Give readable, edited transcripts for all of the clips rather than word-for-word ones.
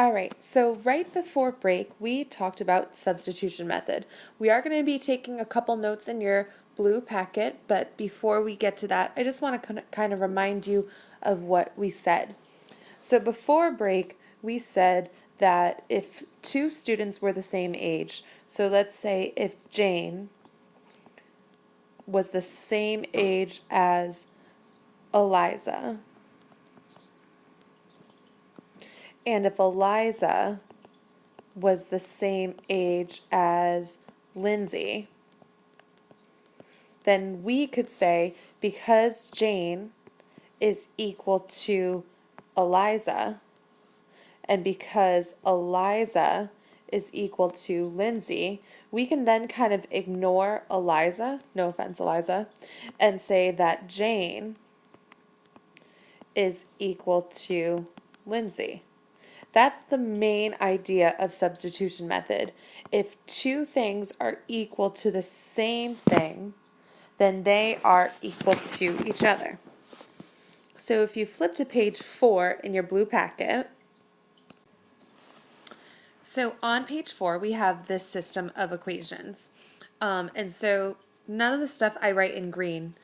All right, so right before break, we talked about substitution method. We are going to be taking a couple notes in your blue packet, but before we get to that, I just want to kind of remind you of what we said. So before break, we said that if two students were the same age, so let's say if Jane was the same age as Eliza, and if Eliza was the same age as Lindsay, then we could say because Jane is equal to Eliza, and because Eliza is equal to Lindsay, we can then kind of ignore Eliza, no offense, Eliza, and say that Jane is equal to Lindsay. That's the main idea of substitution method. If two things are equal to the same thing, then they are equal to each other. So if you flip to page 4 in your blue packet, so on page 4 we have this system of equations. And so none of the stuff I write in green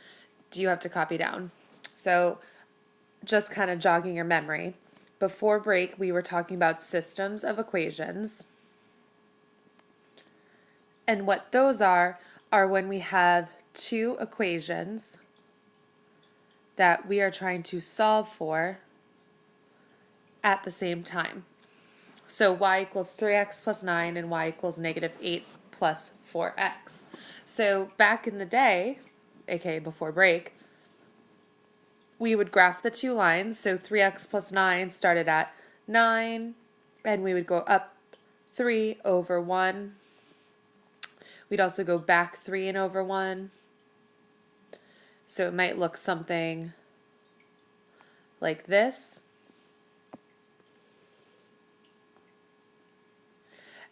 do you have to copy down. So just kind of jogging your memory. Before break, we were talking about systems of equations. And what those are when we have two equations that we are trying to solve for at the same time. So y equals 3x plus 9 and y equals negative 8 plus 4x. So back in the day, aka before break, we would graph the two lines. So 3x plus 9 started at 9, and we would go up 3 over 1. We'd also go back 3 and over 1. So it might look something like this.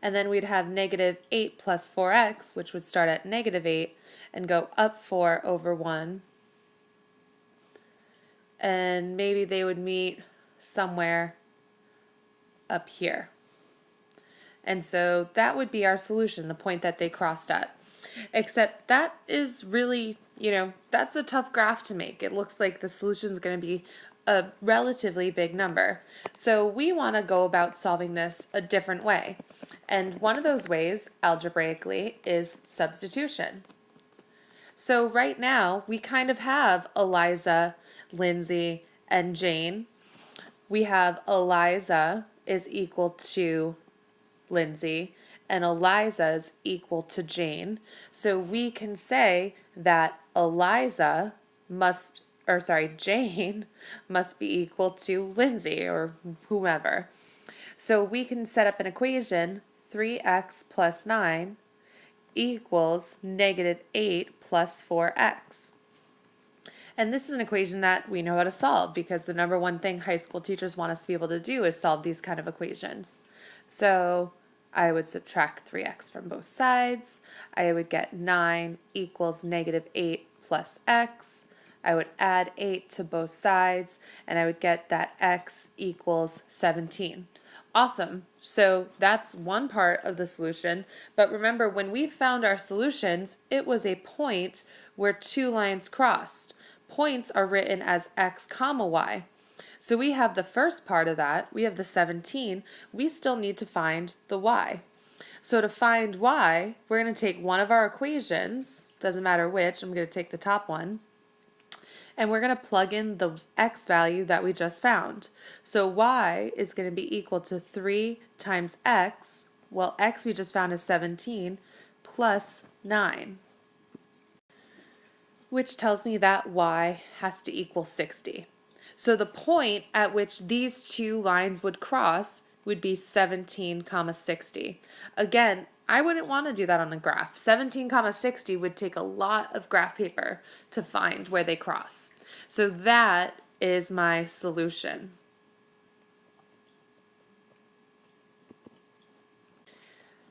And then we'd have negative 8 plus 4x, which would start at negative 8 and go up 4 over 1. And maybe they would meet somewhere up here. And so that would be our solution, the point that they crossed at. Except that is really, that's a tough graph to make. It looks like the solution is going to be a relatively big number. So we want to go about solving this a different way. And one of those ways, algebraically, is substitution. So right now, we kind of have Eliza, Lindsay, and Jane. We have Eliza is equal to Lindsay, and Eliza is equal to Jane. So we can say that Jane must be equal to Lindsay or whomever. So we can set up an equation, 3x plus 9 equals negative 8 plus 4x. And this is an equation that we know how to solve because the number one thing high school teachers want us to be able to do is solve these kind of equations. So I would subtract 3x from both sides. I would get 9 equals negative 8 plus x. I would add 8 to both sides, and I would get that x equals 17. Awesome. So that's one part of the solution. But remember, when we found our solutions, it was a point where two lines crossed. Points are written as x comma y. So we have the first part of that. We have the 17. We still need to find the y. So to find y, we're going to take one of our equations. Doesn't matter which. I'm going to take the top one. And we're going to plug in the x value that we just found. So y is going to be equal to 3 times x, well, x we just found is 17, plus 9, which tells me that y has to equal 60. So the point at which these two lines would cross would be 17, 60. Again, I wouldn't want to do that on a graph. 17, 60 would take a lot of graph paper to find where they cross. So that is my solution.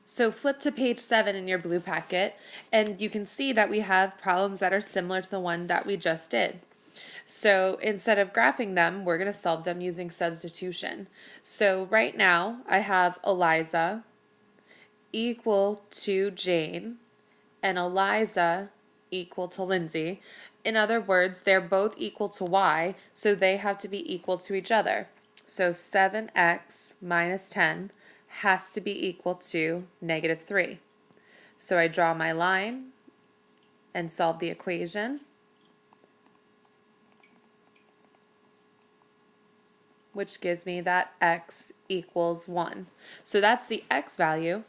So flip to page 7 in your blue packet, and you can see that we have problems that are similar to the one that we just did. So instead of graphing them, we're going to solve them using substitution. So right now I have Eliza equal to Jane and Eliza equal to Lindsay. In other words, they're both equal to y, so they have to be equal to each other. So 7x minus 10 has to be equal to negative 3. So I draw my line and solve the equation, which gives me that x equals 1. So that's the x value.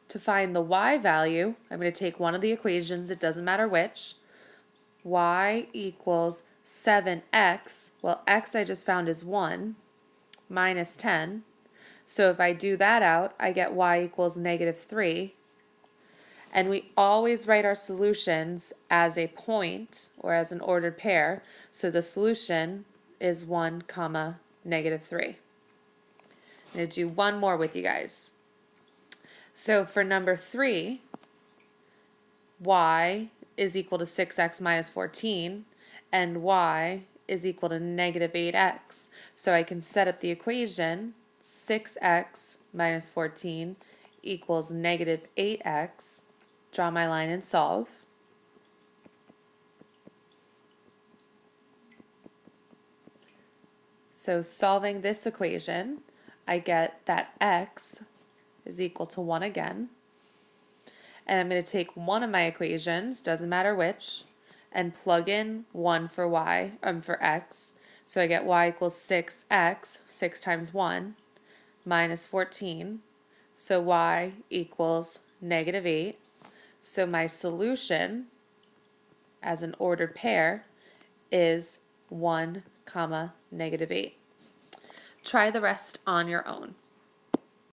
To find the y value, I'm going to take one of the equations, it doesn't matter which. Y equals 7x, well, x I just found is 1, minus 10. So if I do that out, I get y equals negative 3. And we always write our solutions as a point or as an ordered pair. So the solution is 1 comma negative 3. I'm going to do one more with you guys. So for number 3, y is equal to 6x minus 14, and y is equal to negative 8x. So I can set up the equation 6x minus 14 equals negative 8x. Draw my line and solve. So solving this equation, I get that x is equal to 1 again. And I'm going to take one of my equations, doesn't matter which, and plug in 1 for for x. So I get y equals 6x, 6 times 1, minus 14. So y equals negative 8. So my solution as an ordered pair is 1 comma negative 8. Try the rest on your own.